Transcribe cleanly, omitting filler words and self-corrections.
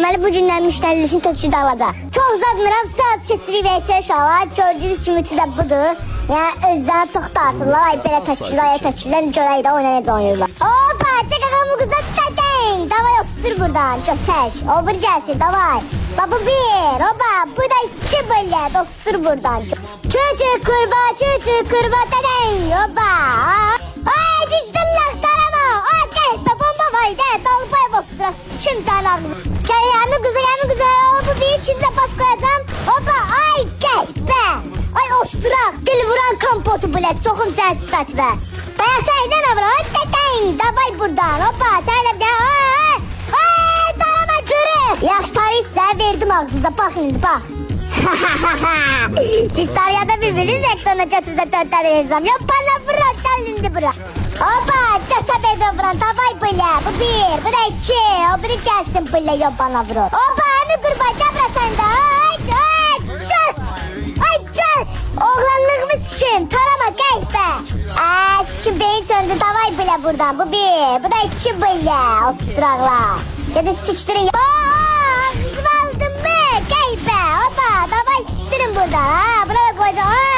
Deməli bu gündən müştərilərin tökücü dağlada. Çox uzatmıram, sağ keçirik VS uşaqlar. Gördüyünüz kimi ütü də budur. Yəni özlərini çox dartırlar. Ay belə tökücülər görək də oynayacaq oynayırlar. Hoppa, çəkəqamı qızlar tətəyin. Davay otur buradan, kötəş. O bir gəlsin, davay. Bu bir, hoppa, bu da iki böyle. Dostur buradan. Küçük kurba tətəyin. Hoppa. Ay cücdürlər tarama. Ay qəhbə bomba var də. Dalbay bostura sikim sənin ağzını. Gəmi qızı. Bu bir ikizlə baş koyacağım. Hoppa, ay qəhbə. Ay osturaq, dil vuran kompotu bilet. Soxum sən sifətvə. Baya səydən avra. Tətəyin. Davay buradan. Hoppa, səylə bir də. Ay, tarama cırıq. Yaxşı tarih sizə verdim ağzınıza. Baxın indi, bax. Siz tarihada birbiriniz ekrana götürdə 4 tane yazam. Ya bana vura, gel indi bura. Hoppa, çata beyde vuran, davay böyle. Bu bir, bu da iki. O biri gelsin böyle, ya bana vura. Hoppa, ne kurban, cabra sende. Ay, çöl. Oğlanlığımı sikim, tarama geybe. Sikim beyin söndü, davay böyle buradan. Bu bir, bu da iki böyle. Osturaklar. Gede sıçtırın. Ağzımı aldın mı? Geybe, hoppa, davay sıçtırın buradan. Buraya koydum.